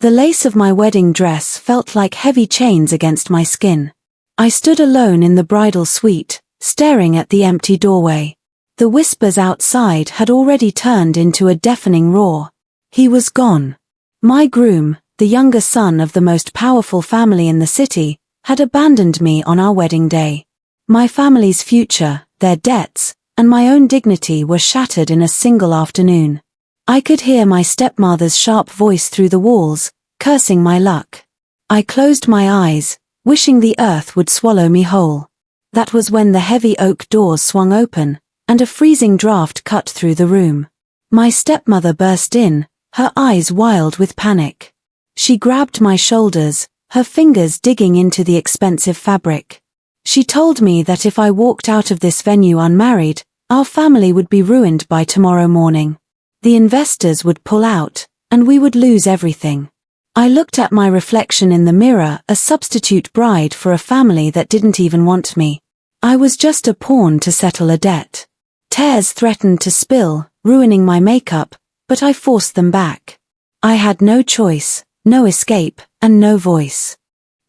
The lace of my wedding dress felt like heavy chains against my skin. I stood alone in the bridal suite, staring at the empty doorway. The whispers outside had already turned into a deafening roar. He was gone. My groom, the younger son of the most powerful family in the city, had abandoned me on our wedding day. My family's future, their debts, and my own dignity were shattered in a single afternoon. I could hear my stepmother's sharp voice through the walls, cursing my luck. I closed my eyes, wishing the earth would swallow me whole. That was when the heavy oak doors swung open, and a freezing draft cut through the room. My stepmother burst in, her eyes wild with panic. She grabbed my shoulders, her fingers digging into the expensive fabric. She told me that if I walked out of this venue unmarried, our family would be ruined by tomorrow morning. The investors would pull out, and we would lose everything. I looked at my reflection in the mirror, a substitute bride for a family that didn't even want me. I was just a pawn to settle a debt. Tears threatened to spill, ruining my makeup, but I forced them back. I had no choice, no escape, and no voice.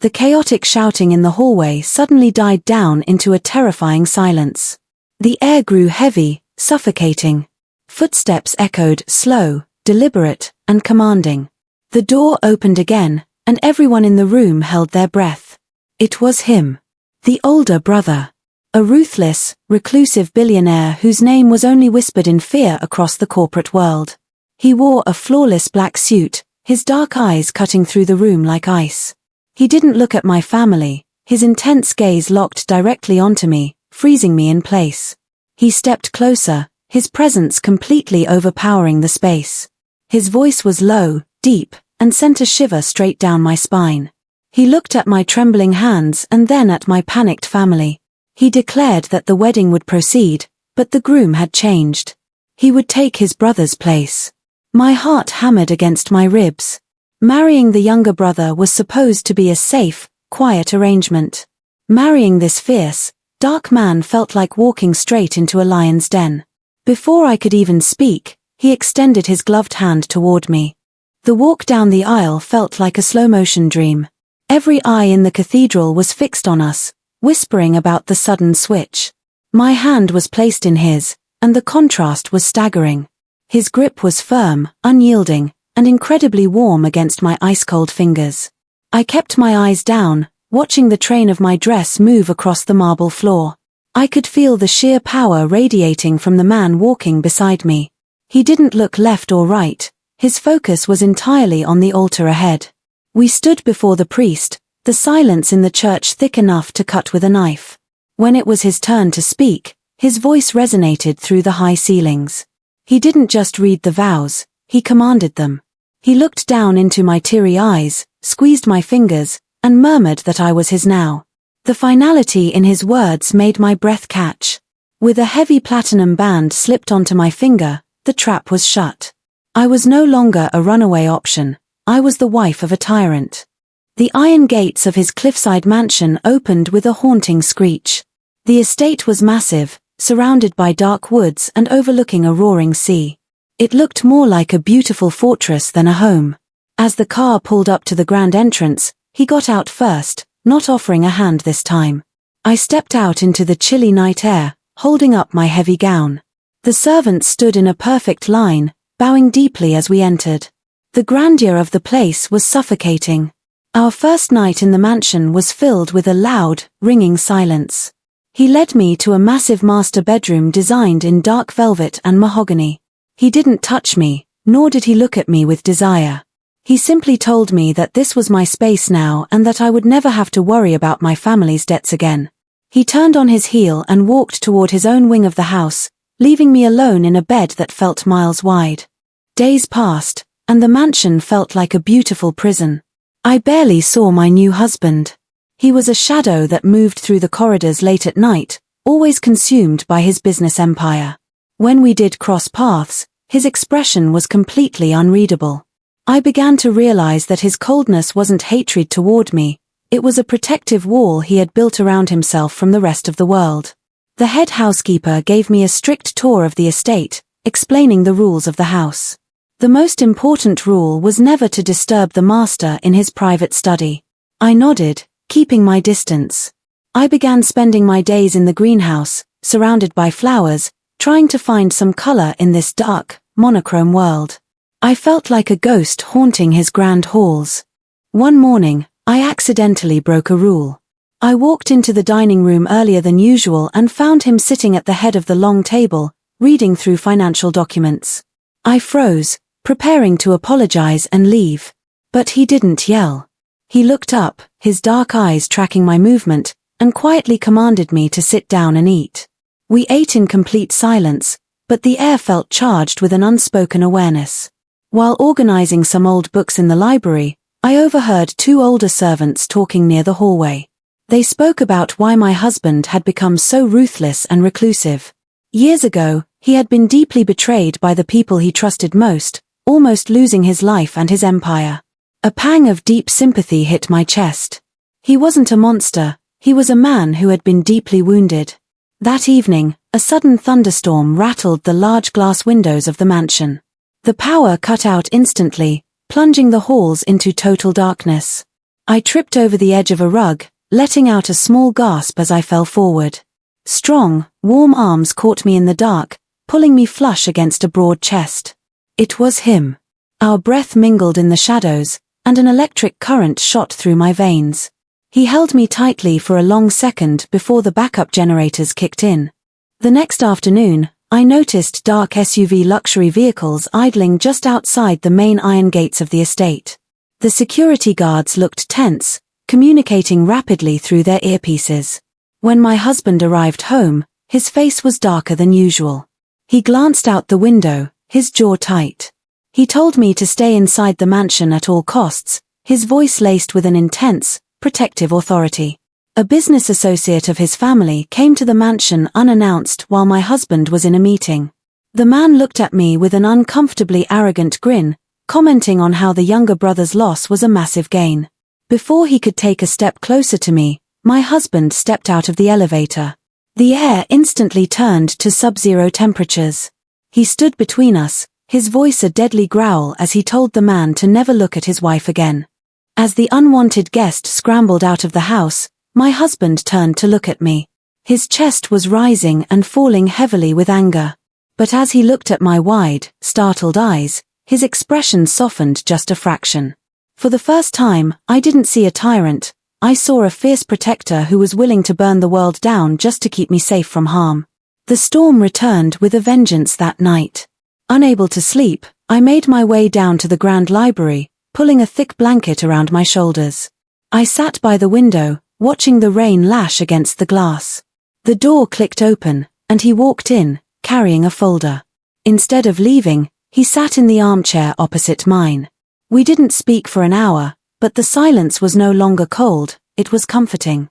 The chaotic shouting in the hallway suddenly died down into a terrifying silence. The air grew heavy, suffocating. Footsteps echoed, slow, deliberate, and commanding. The door opened again, and everyone in the room held their breath. It was him. The older brother. A ruthless, reclusive billionaire whose name was only whispered in fear across the corporate world. He wore a flawless black suit, his dark eyes cutting through the room like ice. He didn't look at my family, his intense gaze locked directly onto me, freezing me in place. He stepped closer, his presence completely overpowering the space. His voice was low, deep, and sent a shiver straight down my spine. He looked at my trembling hands and then at my panicked family. He declared that the wedding would proceed, but the groom had changed. He would take his brother's place. My heart hammered against my ribs. Marrying the younger brother was supposed to be a safe, quiet arrangement. Marrying this fierce, dark man felt like walking straight into a lion's den. Before I could even speak, he extended his gloved hand toward me. The walk down the aisle felt like a slow-motion dream. Every eye in the cathedral was fixed on us, whispering about the sudden switch. My hand was placed in his, and the contrast was staggering. His grip was firm, unyielding, and incredibly warm against my ice-cold fingers. I kept my eyes down, watching the train of my dress move across the marble floor. I could feel the sheer power radiating from the man walking beside me. He didn't look left or right, his focus was entirely on the altar ahead. We stood before the priest, the silence in the church thick enough to cut with a knife. When it was his turn to speak, his voice resonated through the high ceilings. He didn't just read the vows, he commanded them. He looked down into my teary eyes, squeezed my fingers, and murmured that I was his now. The finality in his words made my breath catch. With a heavy platinum band slipped onto my finger, the trap was shut. I was no longer a runaway option, I was the wife of a tyrant. The iron gates of his cliffside mansion opened with a haunting screech. The estate was massive, surrounded by dark woods and overlooking a roaring sea. It looked more like a beautiful fortress than a home. As the car pulled up to the grand entrance, he got out first, not offering a hand this time. I stepped out into the chilly night air, holding up my heavy gown. The servants stood in a perfect line, bowing deeply as we entered. The grandeur of the place was suffocating. Our first night in the mansion was filled with a loud, ringing silence. He led me to a massive master bedroom designed in dark velvet and mahogany. He didn't touch me, nor did he look at me with desire. He simply told me that this was my space now and that I would never have to worry about my family's debts again. He turned on his heel and walked toward his own wing of the house, leaving me alone in a bed that felt miles wide. Days passed, and the mansion felt like a beautiful prison. I barely saw my new husband. He was a shadow that moved through the corridors late at night, always consumed by his business empire. When we did cross paths, his expression was completely unreadable. I began to realize that his coldness wasn't hatred toward me, it was a protective wall he had built around himself from the rest of the world. The head housekeeper gave me a strict tour of the estate, explaining the rules of the house. The most important rule was never to disturb the master in his private study. I nodded, keeping my distance. I began spending my days in the greenhouse, surrounded by flowers, trying to find some color in this dark, monochrome world. I felt like a ghost haunting his grand halls. One morning, I accidentally broke a rule. I walked into the dining room earlier than usual and found him sitting at the head of the long table, reading through financial documents. I froze, preparing to apologize and leave. But he didn't yell. He looked up, his dark eyes tracking my movement, and quietly commanded me to sit down and eat. We ate in complete silence, but the air felt charged with an unspoken awareness. While organizing some old books in the library, I overheard two older servants talking near the hallway. They spoke about why my husband had become so ruthless and reclusive. Years ago, he had been deeply betrayed by the people he trusted most, almost losing his life and his empire. A pang of deep sympathy hit my chest. He wasn't a monster, he was a man who had been deeply wounded. That evening, a sudden thunderstorm rattled the large glass windows of the mansion. The power cut out instantly, plunging the halls into total darkness. I tripped over the edge of a rug, letting out a small gasp as I fell forward. Strong, warm arms caught me in the dark, pulling me flush against a broad chest. It was him. Our breath mingled in the shadows, and an electric current shot through my veins. He held me tightly for a long second before the backup generators kicked in. The next afternoon, I noticed dark SUV luxury vehicles idling just outside the main iron gates of the estate. The security guards looked tense, communicating rapidly through their earpieces. When my husband arrived home, his face was darker than usual. He glanced out the window, his jaw tight. He told me to stay inside the mansion at all costs, his voice laced with an intense, protective authority. A business associate of his family came to the mansion unannounced while my husband was in a meeting. The man looked at me with an uncomfortably arrogant grin, commenting on how the younger brother's loss was a massive gain. Before he could take a step closer to me, my husband stepped out of the elevator. The air instantly turned to sub-zero temperatures. He stood between us, his voice a deadly growl as he told the man to never look at his wife again. As the unwanted guest scrambled out of the house, my husband turned to look at me. His chest was rising and falling heavily with anger. But as he looked at my wide, startled eyes, his expression softened just a fraction. For the first time, I didn't see a tyrant, I saw a fierce protector who was willing to burn the world down just to keep me safe from harm. The storm returned with a vengeance that night. Unable to sleep, I made my way down to the Grand Library, pulling a thick blanket around my shoulders. I sat by the window, watching the rain lash against the glass. The door clicked open, and he walked in, carrying a folder. Instead of leaving, he sat in the armchair opposite mine. We didn't speak for an hour, but the silence was no longer cold, it was comforting.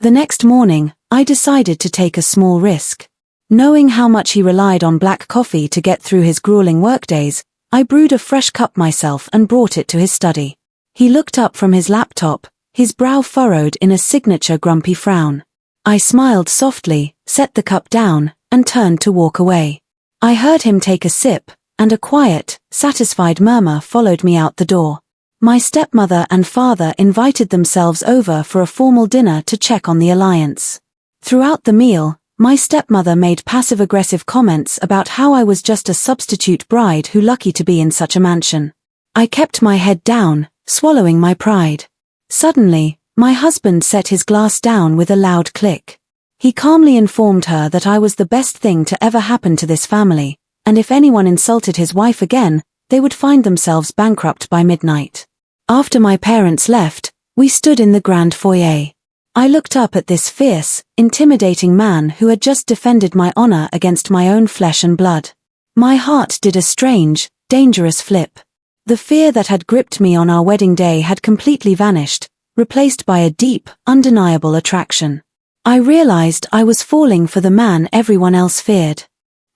The next morning, I decided to take a small risk. Knowing how much he relied on black coffee to get through his grueling workdays, I brewed a fresh cup myself and brought it to his study. He looked up from his laptop, his brow furrowed in a signature grumpy frown. I smiled softly, set the cup down, and turned to walk away. I heard him take a sip, and a quiet, satisfied murmur followed me out the door. My stepmother and father invited themselves over for a formal dinner to check on the alliance. Throughout the meal, my stepmother made passive-aggressive comments about how I was just a substitute bride who lucky to be in such a mansion. I kept my head down, swallowing my pride. Suddenly, my husband set his glass down with a loud click. He calmly informed her that I was the best thing to ever happen to this family, and if anyone insulted his wife again, they would find themselves bankrupt by midnight. After my parents left, we stood in the grand foyer. I looked up at this fierce, intimidating man who had just defended my honor against my own flesh and blood. My heart did a strange, dangerous flip. The fear that had gripped me on our wedding day had completely vanished, replaced by a deep, undeniable attraction. I realized I was falling for the man everyone else feared.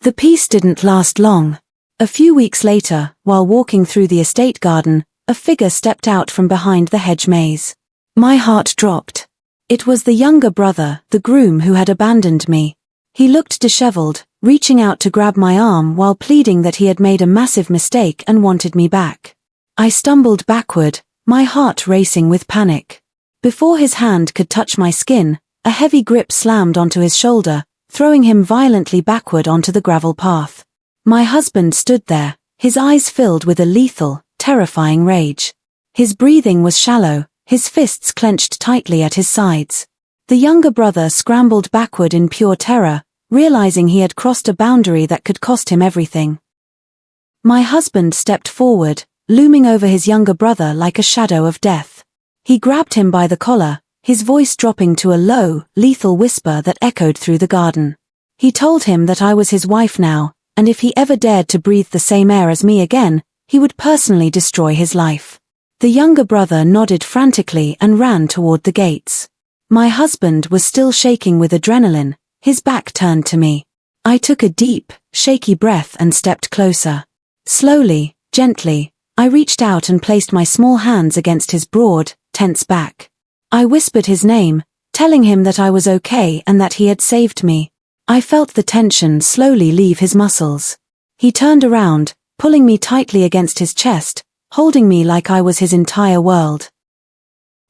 The peace didn't last long. A few weeks later, while walking through the estate garden, a figure stepped out from behind the hedge maze. My heart dropped. It was the younger brother, the groom who had abandoned me. He looked disheveled, reaching out to grab my arm while pleading that he had made a massive mistake and wanted me back. I stumbled backward, my heart racing with panic. Before his hand could touch my skin, a heavy grip slammed onto his shoulder, throwing him violently backward onto the gravel path. My husband stood there, his eyes filled with a lethal, terrifying rage. His breathing was shallow, his fists clenched tightly at his sides. The younger brother scrambled backward in pure terror, realizing he had crossed a boundary that could cost him everything. My husband stepped forward, looming over his younger brother like a shadow of death. He grabbed him by the collar, his voice dropping to a low, lethal whisper that echoed through the garden. He told him that I was his wife now, and if he ever dared to breathe the same air as me again, he would personally destroy his life. The younger brother nodded frantically and ran toward the gates. My husband was still shaking with adrenaline, his back turned to me. I took a deep, shaky breath and stepped closer. Slowly, gently, I reached out and placed my small hands against his broad, tense back. I whispered his name, telling him that I was okay and that he had saved me. I felt the tension slowly leave his muscles. He turned around, pulling me tightly against his chest, holding me like I was his entire world.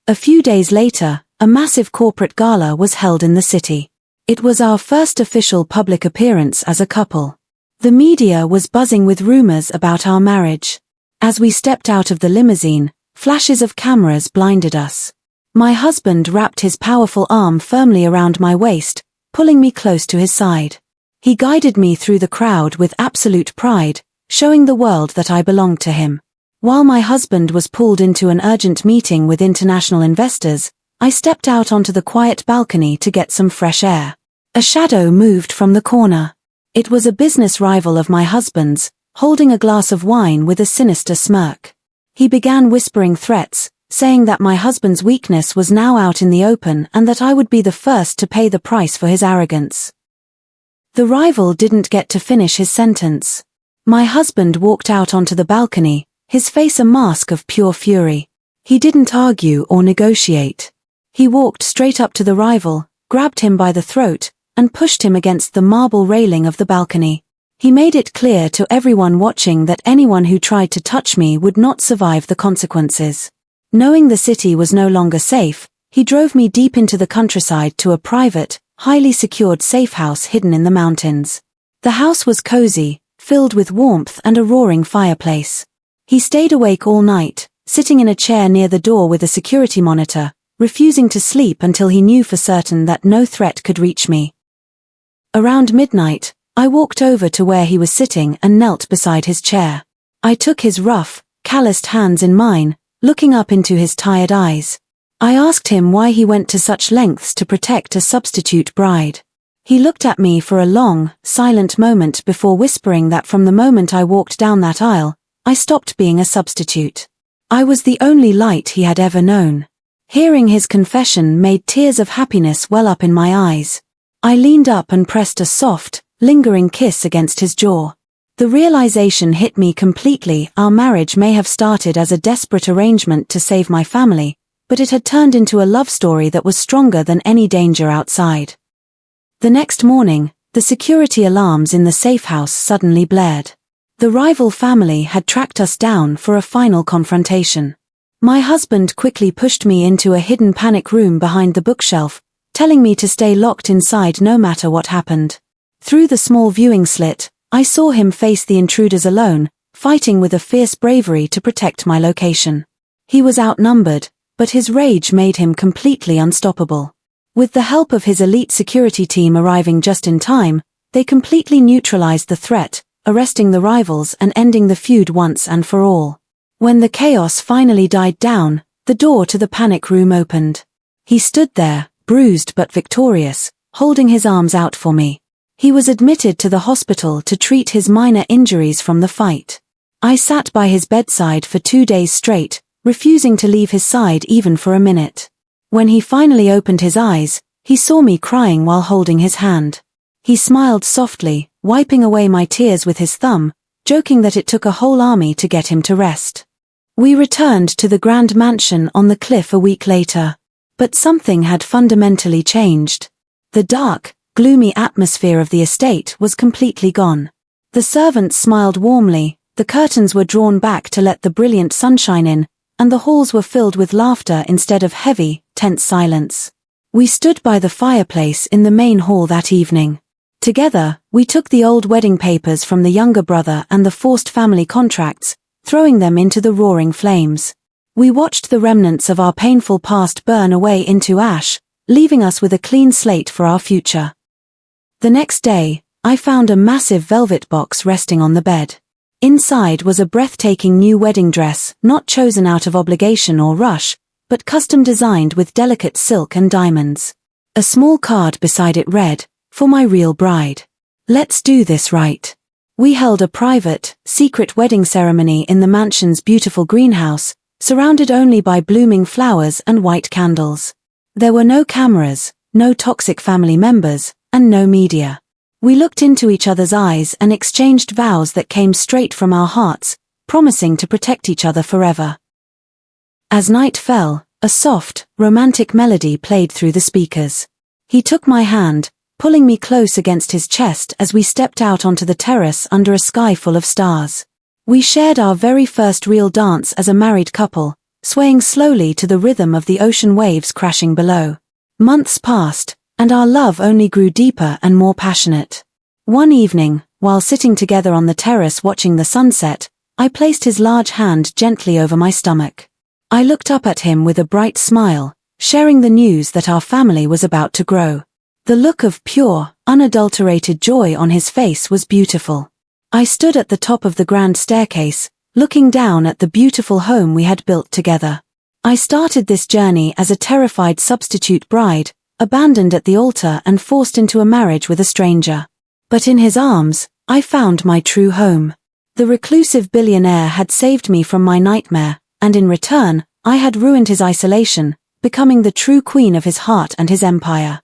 A few days later, a massive corporate gala was held in the city. It was our first official public appearance as a couple. The media was buzzing with rumors about our marriage. As we stepped out of the limousine, flashes of cameras blinded us. My husband wrapped his powerful arm firmly around my waist, pulling me close to his side. He guided me through the crowd with absolute pride, showing the world that I belonged to him. While my husband was pulled into an urgent meeting with international investors, I stepped out onto the quiet balcony to get some fresh air. A shadow moved from the corner. It was a business rival of my husband's, holding a glass of wine with a sinister smirk. He began whispering threats, saying that my husband's weakness was now out in the open and that I would be the first to pay the price for his arrogance. The rival didn't get to finish his sentence. My husband walked out onto the balcony, his face a mask of pure fury. He didn't argue or negotiate. He walked straight up to the rival, grabbed him by the throat, and pushed him against the marble railing of the balcony. He made it clear to everyone watching that anyone who tried to touch me would not survive the consequences. Knowing the city was no longer safe, he drove me deep into the countryside to a private, highly secured safehouse hidden in the mountains. The house was cozy, filled with warmth and a roaring fireplace. He stayed awake all night, sitting in a chair near the door with a security monitor, refusing to sleep until he knew for certain that no threat could reach me. Around midnight, I walked over to where he was sitting and knelt beside his chair. I took his rough, calloused hands in mine, looking up into his tired eyes. I asked him why he went to such lengths to protect a substitute bride. He looked at me for a long, silent moment before whispering that from the moment I walked down that aisle, I stopped being a substitute. I was the only light he had ever known. Hearing his confession made tears of happiness well up in my eyes. I leaned up and pressed a soft, lingering kiss against his jaw. The realization hit me completely. Our marriage may have started as a desperate arrangement to save my family, but it had turned into a love story that was stronger than any danger outside. The next morning, the security alarms in the safe house suddenly blared. The rival family had tracked us down for a final confrontation. My husband quickly pushed me into a hidden panic room behind the bookshelf, telling me to stay locked inside no matter what happened. Through the small viewing slit, I saw him face the intruders alone, fighting with a fierce bravery to protect my location. He was outnumbered, but his rage made him completely unstoppable. With the help of his elite security team arriving just in time, they completely neutralized the threat, arresting the rivals and ending the feud once and for all. When the chaos finally died down, the door to the panic room opened. He stood there, bruised but victorious, holding his arms out for me. He was admitted to the hospital to treat his minor injuries from the fight. I sat by his bedside for 2 days straight, refusing to leave his side even for a minute. When he finally opened his eyes, he saw me crying while holding his hand. He smiled softly, wiping away my tears with his thumb, joking that it took a whole army to get him to rest. We returned to the grand mansion on the cliff a week later. But something had fundamentally changed. The dark, gloomy atmosphere of the estate was completely gone. The servants smiled warmly, the curtains were drawn back to let the brilliant sunshine in, and the halls were filled with laughter instead of heavy, tense silence. We stood by the fireplace in the main hall that evening. Together, we took the old wedding papers from the younger brother and the forced family contracts, throwing them into the roaring flames. We watched the remnants of our painful past burn away into ash, leaving us with a clean slate for our future. The next day, I found a massive velvet box resting on the bed. Inside was a breathtaking new wedding dress, not chosen out of obligation or rush, but custom designed with delicate silk and diamonds. A small card beside it read, "For my real bride. Let's do this right." We held a private, secret wedding ceremony in the mansion's beautiful greenhouse, surrounded only by blooming flowers and white candles. There were no cameras, no toxic family members, and no media. We looked into each other's eyes and exchanged vows that came straight from our hearts, promising to protect each other forever. As night fell, a soft, romantic melody played through the speakers. He took my hand, pulling me close against his chest as we stepped out onto the terrace under a sky full of stars. We shared our very first real dance as a married couple, swaying slowly to the rhythm of the ocean waves crashing below. Months passed, and our love only grew deeper and more passionate. One evening, while sitting together on the terrace watching the sunset, I placed his large hand gently over my stomach. I looked up at him with a bright smile, sharing the news that our family was about to grow. The look of pure, unadulterated joy on his face was beautiful. I stood at the top of the grand staircase, looking down at the beautiful home we had built together. I started this journey as a terrified substitute bride, abandoned at the altar and forced into a marriage with a stranger. But in his arms, I found my true home. The reclusive billionaire had saved me from my nightmare, and in return, I had ruined his isolation, becoming the true queen of his heart and his empire.